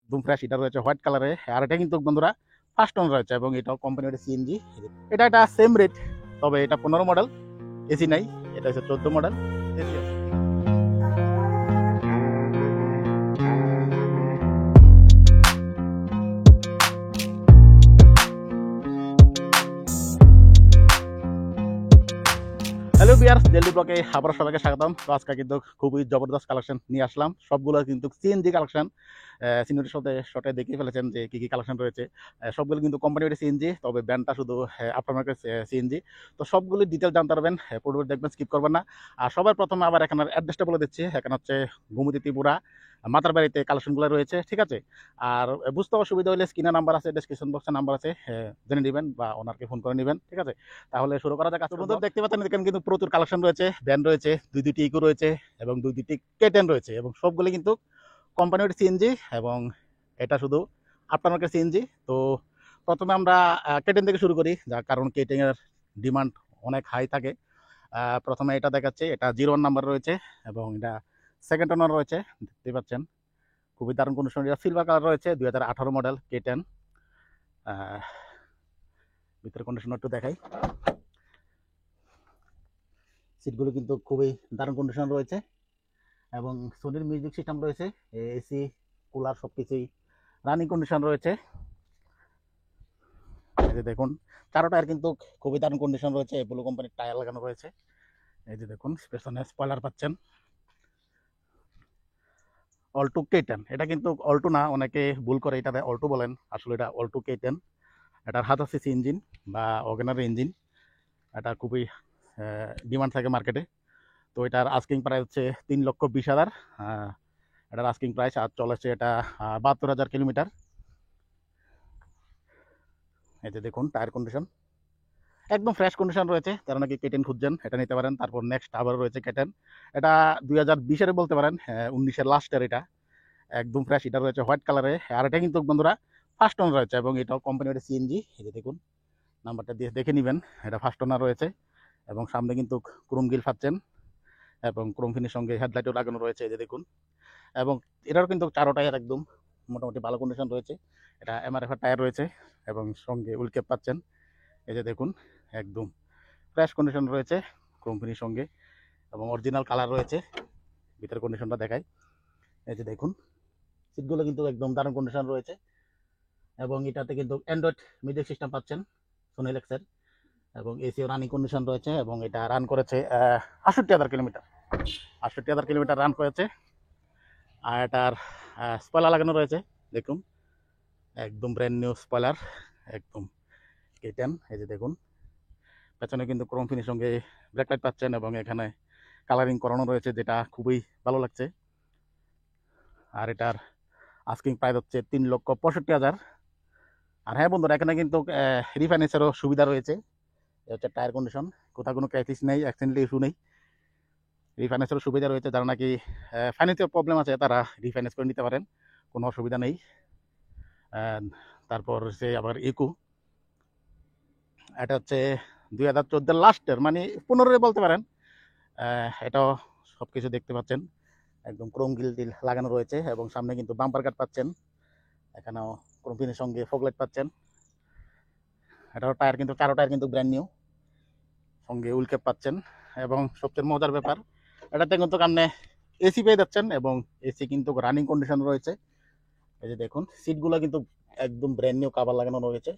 একদম ফ্রেশ। এটা রয়েছে হোয়াইট কালারে, আর এটা কিন্তু বন্ধুরা ফার্স্ট ওনার রয়েছে এবং এটাও কোম্পানির সিএনজি। এটা একটা সেম রেট, তবে এটা 15 মডেল, এসি নাই। এটা হচ্ছে 14 মডেল, এসি আছে। হ্যালো বিয়ার্স, ডেলি ব্লকে আবার সবাইকে স্বাগতম। তো আজকে কিন্তু খুবই জবরদস্ত কালেকশন নিয়ে আসলাম, সবগুলো কিন্তু সিএনজি কালেকশন। সিনিয়রের সাথে শর্টে দেখিয়ে ফেলেছেন যে কি কি কালেকশন রয়েছে। সবগুলো কিন্তু কোম্পানির সিএনজি, তবে ব্যান্ডটা শুধু আপনার সিএনজি। তো সবগুলো ডিটেল জানতে পারবেন, পুরোপুরি দেখবেন, স্কিপ করবেন না। আর সবার প্রথমে আবার এখানে অ্যাড্রেসটা বলে দিচ্ছি। এখানে হচ্ছে গোমতী ত্রিপুরা মাতার বাড়িতে কালেকশনগুলো রয়েছে, ঠিক আছে। আর বুঝতে অসুবিধা হলে স্ক্রিনে নাম্বার আছে, ডেসক্রিপশন বক্সে নাম্বার আছে, জেনে নেবেন বা ওনারকে ফোন করে নেবেন, ঠিক আছে। তাহলে শুরু করা যাক। বন্ধু দেখতে পাচ্ছেন এখানে কিন্তু প্রচুর কালেকশন রয়েছে, ব্যান্ড রয়েছে, দুইটি ইকো রয়েছে এবং দুইটি কেটেন রয়েছে, এবং সবগুলো কিন্তু কোম্পানির সিএনজি, এবং এটা শুধু আপনার মার্কেট সিএনজি। তো প্রথমে আমরা কেটেন থেকে শুরু করি, যার কারণ কেটেন এর ডিমান্ড অনেক হাই থাকে। প্রথমে এটা দেখাচ্ছে, এটা 01 নাম্বার রয়েছে এবং এটা সেকেন্ড ওনার রয়েছে, দেখতে পাচ্ছেন খুবই দারুণ কন্ডিশন। এটা সিলভার কালার রয়েছে, 2018 মডেল কেটেন। ভিতরে কন্ডিশন একটু দেখাই। সিটগুলো কিন্তু খুবই দারুণ কন্ডিশন রয়েছে এবং সোনির মিউজিক সিস্টেম রয়েছে, এসি কুলার সব কিছুই রানিং কন্ডিশন রয়েছে। এই যে দেখুন, চারো টায়ার কিন্তু খুবই দারুণ কন্ডিশন রয়েছে, ব্লু কোম্পানির টায়ার লাগানো রয়েছে। এই যে দেখুন, পেছনে স্পয়লার পাচ্ছেন। অল্টো K10, এটা কিন্তু অল্টো না, অনেকে ভুল করে এটা অল্টো বলেন, আসলে এটা অল্টো K10। এটার 1000 সিসি ইঞ্জিন বা ওয়াগনার ইঞ্জিন। এটা খুবই ডিমান্ড থাকে মার্কেটে। তো এটার আস্কিং প্রাইস হচ্ছে 3,20,000। এটার আস্কিং প্রাইস, আর চলেছে এটা 72,000 কিলোমিটার। এই যে দেখুন, টায়ার কন্ডিশন একদম ফ্রেশ কন্ডিশন রয়েছে। যারা নাকি কেটেন খুঁজছেন এটা নিতে পারেন। তারপর নেক্সট আবার রয়েছে কেটেন, এটা 2020-এর বলতে পারেন, 19-এর লাস্টের। এটা একদম ফ্রেশ, এটা রয়েছে হোয়াইট কালারে, আর এটা কিন্তু বন্ধুরা ফার্স্ট ওনার রয়েছে এবং এটাও কোম্পানির সিএনজি। এই যে দেখুন, নাম্বারটা দিয়ে দেখে নেবেন, এটা ফার্স্ট ওনার রয়েছে এবং সামনে কিন্তু ক্রোম গিল পাচ্ছেন এবং ক্রোম ফিনের সঙ্গে হেডলাইটও লাগানো রয়েছে। এই যে দেখুন, এবং এটারও কিন্তু চারো টায়ার একদম মোটামুটি ভালো কন্ডিশন রয়েছে। এটা এমআরএফ টায়ার রয়েছে এবং সঙ্গে হুইল ক্যাপ পাচ্ছেন। এই যে দেখুন, একদম ফ্রেশ কন্ডিশন রয়েছে কোম্পানির সঙ্গে, এবং অরিজিনাল কালার রয়েছে। ভিতরের কন্ডিশনটা দেখাই। এই যে দেখুন, সিটগুলো কিন্তু একদম দারুণ কন্ডিশন রয়েছে এবং এটাতে কিন্তু অ্যান্ড্রয়েড মিউজিক সিস্টেম পাচ্ছেন সোনি এলেক্সের, এবং এসিও রানিং কন্ডিশন রয়েছে এবং এটা রান করেছে 68,000 কিলোমিটার। 68,000 কিলোমিটার রান করেছে। আর এটার স্পয়লার লাগানো রয়েছে, দেখুন একদম ব্র্যান্ড নিউ স্পয়লার, একদম K10। এই যে দেখুন, পেছনে কিন্তু ক্রোম ফিনের সঙ্গে ব্রেকলাইট পাচ্ছেন এবং এখানে কালারিং করানো রয়েছে, যেটা খুবই ভালো লাগছে। আর এটার আস্কিং প্রাইস হচ্ছে 3,65,000। আর হ্যাঁ বন্ধুরা, এখানে কিন্তু রিফাইন্যান্সেরও সুবিধা রয়েছে। এটা হচ্ছে টায়ার কন্ডিশন, কোথাও কোনো ক্রাইসিস নেই, অ্যাক্সিডেন্টাল ইস্যু নেই। রিফাইন্যান্সেরও সুবিধা রয়েছে, যারা নাকি ফাইন্যান্সিয়াল প্রবলেম আছে তারা রিফাইন্যান্স করে নিতে পারেন, কোনো অসুবিধা নেই। তারপর সে আবার ইকো, এটা হচ্ছে 2014 লাস্টের, মানে 15 বলতে পারেন। এটাও সব কিছু দেখতে পাচ্ছেন, একদম ক্রোম গিল টিল লাগানো রয়েছে এবং সামনে কিন্তু বাম্পার কাট পাচ্ছেন। এখানেও ক্রোম ফিনের সঙ্গে ফগলাইট পাচ্ছেন। এটাও টায়ার কিন্তু চারো টায়ার কিন্তু ব্র্যান্ড নিউ, সঙ্গে হুইল ক্যাপ পাচ্ছেন। এবং সবচেয়ে মজার ব্যাপার, এটাতে কিন্তু আপনি এসি পেয়ে যাচ্ছেন এবং এসি কিন্তু রানিং কন্ডিশন রয়েছে। এই যে দেখুন, সিটগুলো কিন্তু একদম ব্র্যান্ড নিউ কাভার লাগানো রয়েছে।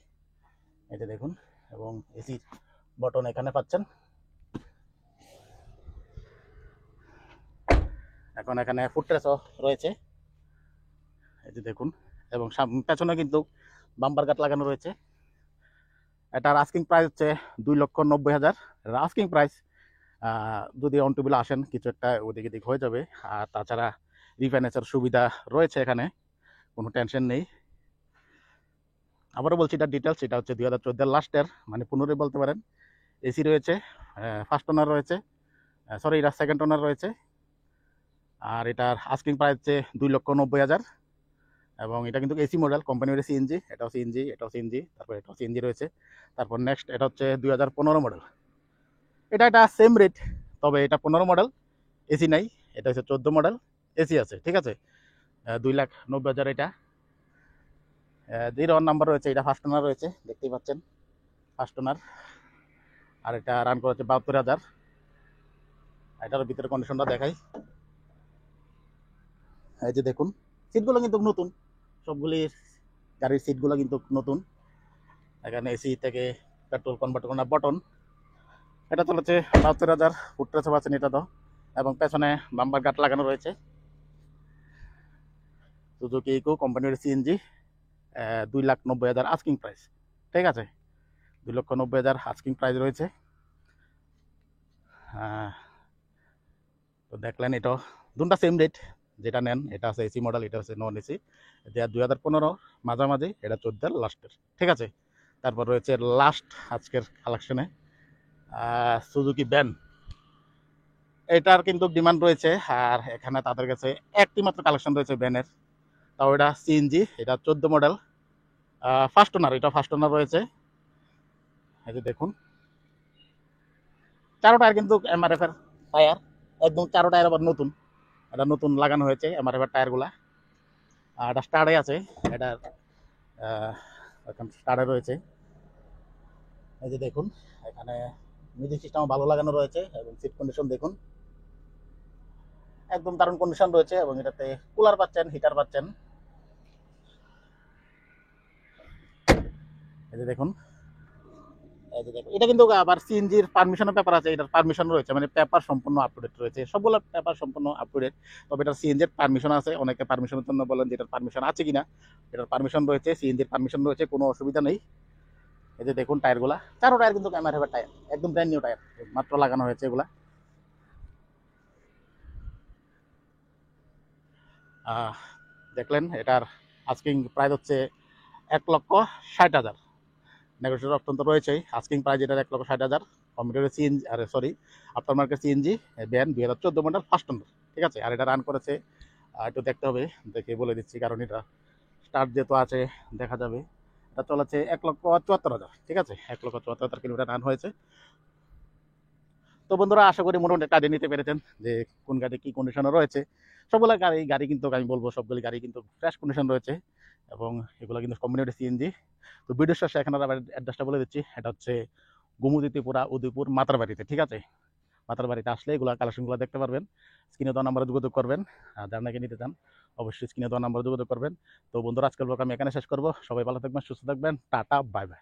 এই যে দেখুন, এবং এসি বটন এখানে পাচ্ছেন। এখন এখানে ফুটরেসও রয়েছে, এই যে দেখুন, এবং পেছনে কিন্তু বাম্পার কাট লাগানো রয়েছে। এটার আস্কিং প্রাইস হচ্ছে 2,90,000 আস্কিং প্রাইস। যদি অন টেবিলে আসেন কিছু একটা ওদিক এদিক হয়ে যাবে। আর তাছাড়া রিফাইন্যান্সের সুবিধা রয়েছে, এখানে কোনো টেনশন নেই। আবারও বলছি, এটা ডিটেলস, এটা হচ্ছে 2014 লাস্টের, মানে 15 বলতে পারেন। এসি রয়েছে, ফার্স্ট ওনার রয়েছে, সরি এটা সেকেন্ড ওনার রয়েছে। আর এটার আস্কিং প্রাইস হচ্ছে 2,90,000 এবং এটা কিন্তু এসি মডেল, কোম্পানির সিএনজি, এটাও সিএনজি, এটাও সিএনজি, তারপর এটাও সিএনজি রয়েছে। তারপর নেক্সট এটা হচ্ছে 2015 মডেল, এটা একটা সেম রেট, তবে এটা 15 মডেল, এসি নাই। এটা হচ্ছে 14 মডেল, এসি আছে, ঠিক আছে। 2,90,000 এটা। জিরো ওয়ান নাম্বার রয়েছে, এটা ফার্স্ট ওনার রয়েছে, দেখতেই পাচ্ছেন ফার্স্ট ওনার। আর এটা রান করেছে 72,000। এটার ভিতরে কন্ডিশনটা দেখাই। এই যে দেখুন, সিটগুলো কিন্তু নতুন, সবগুলি গাড়ির সিটগুলো কিন্তু নতুন। এখানে এসি থেকে পেট্রোল কনভার্ট করার বটন। এটা চলেছে 72,000, ফুটরেছে পাচ্ছেন এটা তো। এবং পেছনে বাম্পার গার্ড লাগানো রয়েছে। সুজুকি ইকো কোম্পানির সিএনজি, 2,90,000 আস্কিং প্রাইস। ঠিক আছে, 2,90,000 আস্কিং প্রাইস রয়েছে। তো দেখলেন, এটা দুটা সেম রেট, যেটা নেন এটা আছে এসি মডেল, এটা হচ্ছে নন এসি। এটা 2015 মাঝামাঝি, এটা 14 লাস্টের। ঠিক আছে, তারপর রয়েছে লাস্ট আজকের কালেকশনে সুজুকি ব্যান। এটার কিন্তু ডিমান্ড রয়েছে, আর এখানে তাদের কাছে একটি মাত্র কালেকশন রয়েছে ব্যানের, তাও এটা সিএনজি, এটা 14 মডেল, ফার্স্ট ওনার। এটা ফার্স্ট ওনার রয়েছে। এই যে দেখুন, চারো টায়ার কিন্তু এমআরএফ এর টায়ার, একদম চারো টায়ার আবার নতুন। এটা নতুন লাগানো হয়েছে এমআরএফ এর টায়ারগুলা। আর এটা স্টার্টে আছে, এটার এখন স্টার্টে রয়েছে। এই যে দেখুন, এখানে মিউজিক সিস্টেম ভালো লাগানো রয়েছে, এবং সিট কন্ডিশন দেখুন, একদম দারুণ কন্ডিশন রয়েছে। এবং এটাতে কুলার পাচ্ছেন, হিটার পাচ্ছেন। এই যে দেখুন, এই যে দেখুন, এটা কিন্তু আবার সিএনজির পারমিশনের পেপার আছে, এটার পারমিশন রয়েছে, মানে পেপার সম্পূর্ণ আপ টু ডেট রয়েছে, সবগুলো পেপার সম্পূর্ণ আপ টু ডেট। তবে এটার সিএনজির পারমিশন আছে, অনেকে পারমিশনের জন্য বলেন যে এটার পারমিশন আছে কিনা। এটার পারমিশন রয়েছে, সিএনজির পারমিশন রয়েছে, কোনো অসুবিধা নেই। এই যে দেখুন, টায়ারগুলা চারো টায়ার কিন্তু এমআরএফ টায়ার, একদম ব্র্যান্ড নিউ টায়ার, মাত্র লাগানো হয়েছে এগুলা। দেখলেন, এটার আস্কিং প্রাইস হচ্ছে 1,60,000। নেগোসিয়েশন অপশন তো রয়েছেই। আস্কিং প্রাইস এটার 1,60,000। কম্পিউটারের সিএনজি, আরে সরি, আফটার মার্কেট সিএনজি ব্যান 2014 মডেল ফার্স্ট ওনার। ঠিক আছে, আর এটা রান করেছে, একটু দেখতে হবে, দেখে বলে দিচ্ছি, কারণ এটা স্টার্ট যেহেতু আছে দেখা যাবে। এটা চলেছে 1,74,000। ঠিক আছে, 1,74,000 কিলোমিটার রান হয়েছে। তো বন্ধুরা, আশা করি মোটামুটি একটা আইডিয়া নিতে পেরেছেন যে কোন গাড়ি কী কন্ডিশনে রয়েছে। সবগুলো গাড়ি গাড়ি কিন্তু আমি বলবো সবগুলি গাড়ি কিন্তু ফ্রেশ কন্ডিশন রয়েছে, এবং এগুলো কিন্তু কমিউনিটি সিএনজি। তো ভিডিও শেষে এখানে আবার অ্যাড্রেসটা বলে দিচ্ছি, এটা হচ্ছে গোমতী ত্রিপুরা উদয়পুর মাতারবাড়িতে। ঠিক আছে, মাতারবাড়িতে আসলে এগুলো কালেকশনগুলো দেখতে পারবেন। স্ক্রিনে দেওয়া নাম্বারে যোগাযোগ করবেন, আর যারা নাকি নিতে চান অবশ্যই স্ক্রিনে দেওয়া নাম্বারে যোগাযোগ করবেন। তো বন্ধুরা, আজকের ব্লগ আমি এখানে শেষ করবো। সবাই ভালো থাকবেন, সুস্থ থাকবেন, টাটা, বাই বাই।